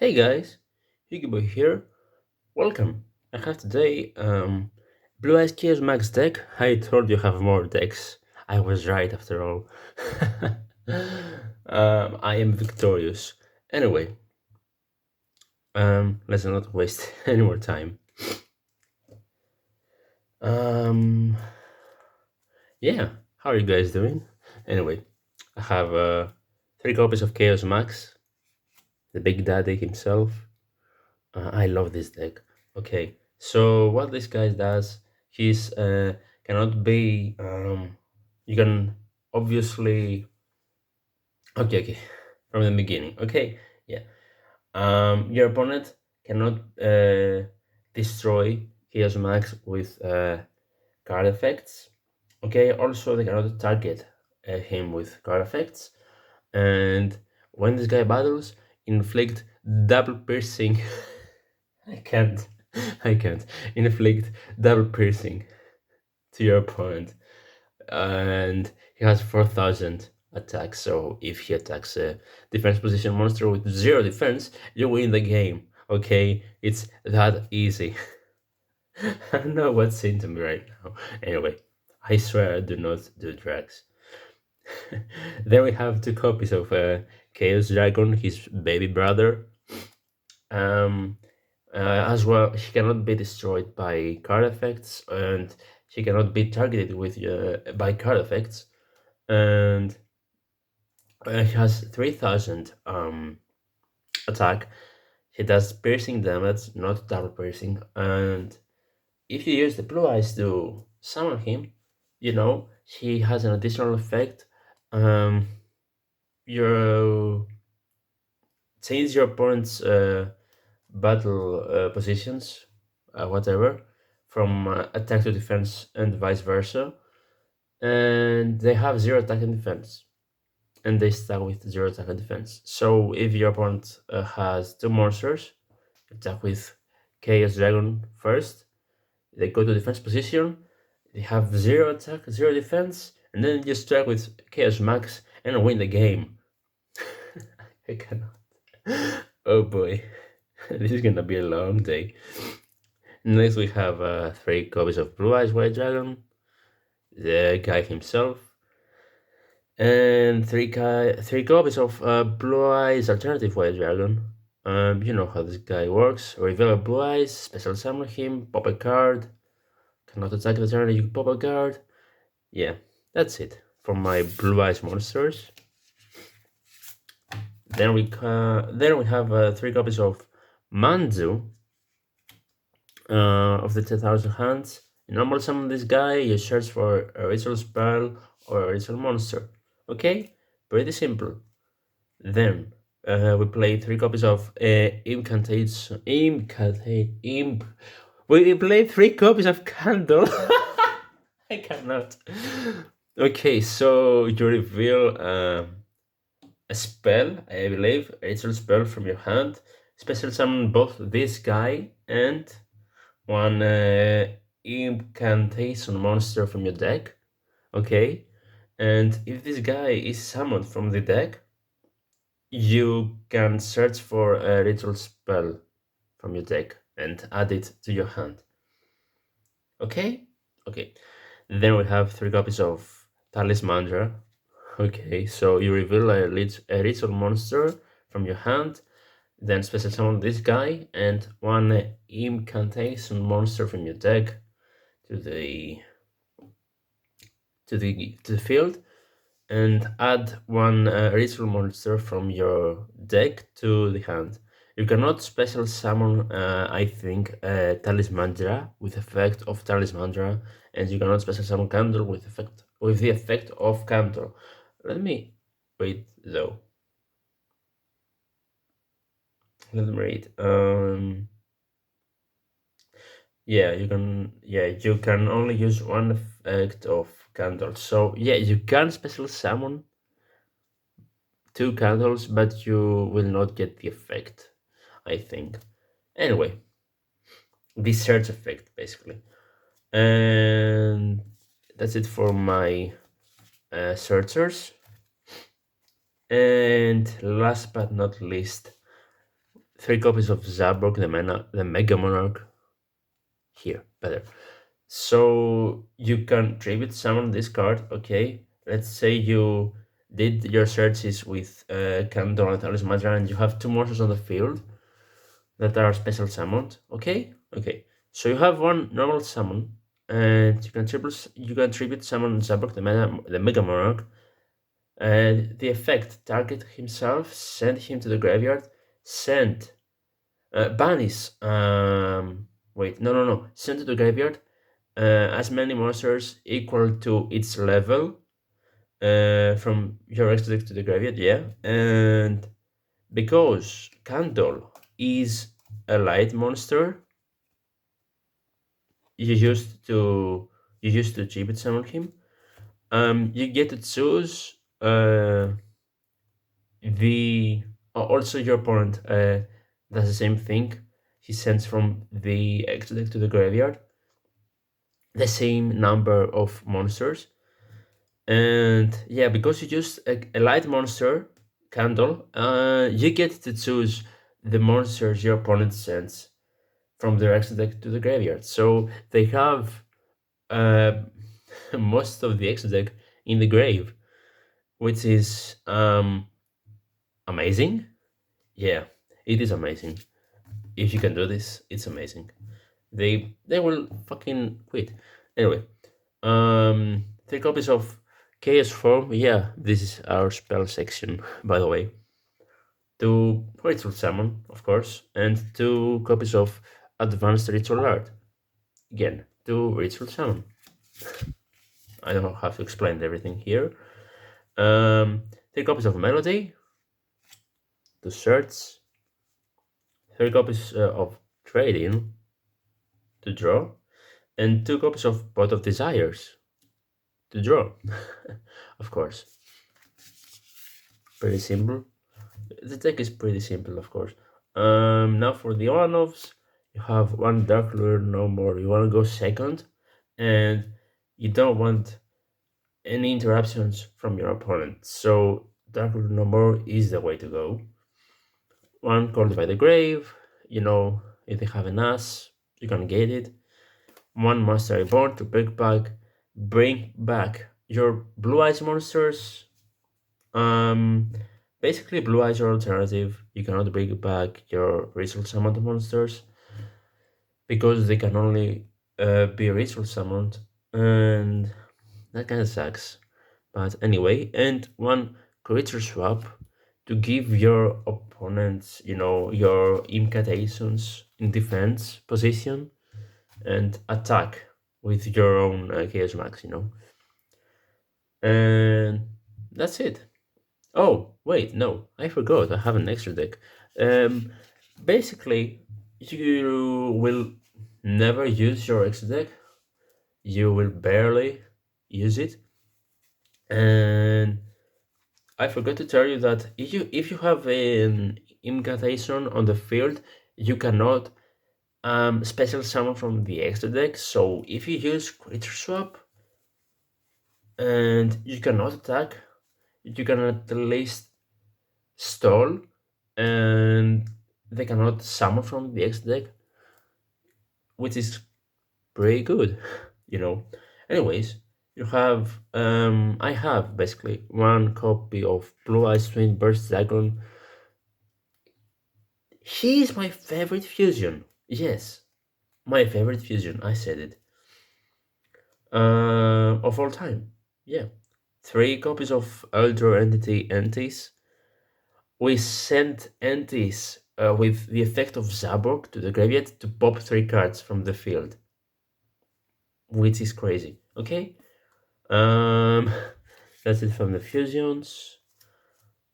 Hey guys, Boy here. Welcome. I have today Blue Eyes Chaos Max deck. I told you have more decks. I was right after all. I am victorious. Anyway, let's not waste any more time. Um, yeah, how are you guys doing? Anyway, I have three copies of Chaos Max, the Big Daddy himself. I love this deck. Okay, so what this guy does, he's cannot be. You can obviously. Okay, from the beginning. Okay, yeah. Your opponent cannot destroy Chaos Max with card effects. Okay, also they cannot target him with card effects, and when this guy battles, inflict double piercing. I can't. I can't inflict double piercing to your opponent, and he has 4,000 attacks. So if he attacks a defense position monster with zero defense, you win the game. Okay, it's that easy. I don't know what's saying to me right now. Anyway, I swear I do not do drugs. Then we have two copies of Chaos Dragon, his baby brother. Um, as well, he cannot be destroyed by card effects, and he cannot be targeted with by card effects. And he has 3,000 attack. He does piercing damage, not double piercing. And if you use the blue eyes to summon him, he has an additional effect. You change your opponent's battle positions, whatever, from attack to defense and vice versa. And they have zero attack and defense. And they start with zero attack and defense. So if your opponent has two monsters, attack with Chaos Dragon first, they go to defense position, they have zero attack, zero defense, and then you strike with Chaos Max and win the game. I cannot. Oh boy, this is gonna be a long day. Next, we have three copies of Blue Eyes White Dragon, the guy himself, and three copies of Blue Eyes Alternative White Dragon. You know how this guy works. Reveal a Blue Eyes, special summon him, pop a card. Cannot attack the turn, you pop a card. Yeah, that's it for my Blue Eyes monsters. Then we have three copies of Manzu of the 10,000 hands. You normal summon this guy, you search for a ritual spell or a ritual monster. Okay, pretty simple. Then we play three copies of Incantations. We play three copies of Candle. I cannot. Okay, so you reveal a spell, I believe, a ritual spell from your hand. Special summon both this guy and one incantation monster from your deck. Okay, and if this guy is summoned from the deck, you can search for a ritual spell from your deck and add it to your hand. Okay? Okay. Then we have three copies of Talismandra. Okay, so you reveal a ritual monster from your hand, then special summon this guy and one incantation monster from your deck to the field, and add one ritual monster from your deck to the hand. You cannot special summon, I think, Talismandra with effect of Talismandra, and you cannot special summon Candle with the effect of Candle. Let me read though. Let me read. Yeah, you can only use one effect of Candle. So yeah, you can special summon two candles, but you will not get the effect, I think. Anyway, the search effect basically. And that's it for my searchers. And last but not least, three copies of Zabok, the Mega Monarch. Here, better. So you can tribute summon this card, okay? Let's say you did your searches with Candor and Talisman and you have two monsters on the field that are special summoned, okay? Okay. So you have one normal summon, and you can tribute summon Zabok the Mega Monarch, and the effect target himself, send him to the graveyard, send banish wait, no, send to the graveyard as many monsters equal to its level from your extra deck to the graveyard, yeah. And because Candle is a light monster, you used to you used to tribute summon him. You get to choose the also your opponent does the same thing. He sends from the extra deck to the graveyard the same number of monsters. And yeah, because you use a light monster candle, you get to choose the monsters your opponent sends from their extra deck to the graveyard. So they have uh, most of the extra deck in the grave, which is amazing. Yeah, it is amazing. If you can do this, it's amazing. They will fucking quit. Anyway, three copies of Chaos Form. Yeah, this is our spell section, by the way. Two Ritual Summon, of course, and two copies of Advanced Ritual Art. Again, two Ritual Summon. I don't have to explain everything here. Three copies of Melody, two Search, three copies of Trading to draw, and two copies of Pot of Desires to draw. Of course, pretty simple. The deck is pretty simple, of course. Now for the one-offs, you have one Dark Lure, no more. You want to go second, and you don't want any interruptions from your opponent. So Dark Lure no more is the way to go. One Called by the Grave, if they have an ass, you can get it. One Master Reborn to bring back your Blue Eyes monsters. Um, Basically, Blue Eyes are alternative. You cannot bring back your ritual summoned monsters because they can only be ritual summoned, and that kind of sucks. But anyway, and one creature swap to give your opponents, your Impcantations in defense position and attack with your own Chaos Max. And that's it. Oh, wait, no, I forgot. I have an extra deck. Um, Basically, you will never use your extra deck. You will barely use it. And I forgot to tell you that if you have an incantation on the field, you cannot special summon from the extra deck. So if you use creature swap and you cannot attack, you can at least stall, and they cannot summon from the X deck, which is pretty good, you know. Anyways, I have basically one copy of Blue Eyes Twin Burst Dragon. He is my favorite fusion. Yes, my favorite fusion. I said it. Of all time. Yeah. Three copies of Elder Entity Entities. We sent entities with the effect of Zaborg to the graveyard to pop three cards from the field, which is crazy. Okay, um, that's it from the fusions.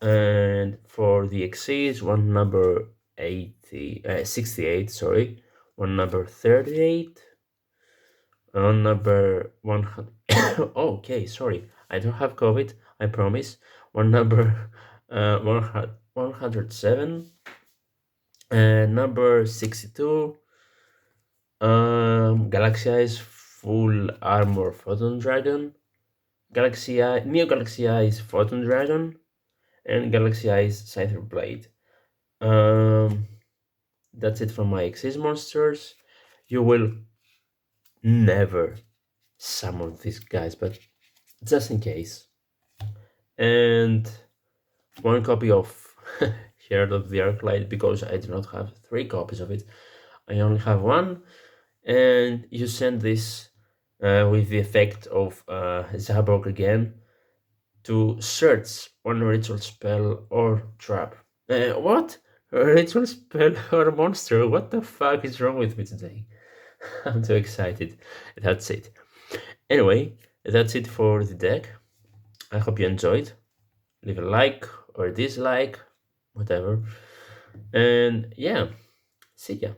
And for the Xyz, one number 68, sorry, one number 38, one number 100. Okay, sorry, I don't have COVID, I promise. One number 107. Number 62, Galaxy Eyes Full Armor Photon Dragon, Neo Galaxy Eyes Photon Dragon, and Galaxy Eyes Scyther Blade. Um, That's it from my Exist monsters. You will never summon these guys, but just in case. And one copy of Herald of the Arclight, because I do not have three copies of it. I only have one. And you send this with the effect of Zabok again to search one ritual spell or trap. What? A ritual spell or monster? What the fuck is wrong with me today? I'm too excited. That's it. Anyway, that's it for the deck. I hope you enjoyed. Leave a like or a dislike, whatever. And yeah, see ya.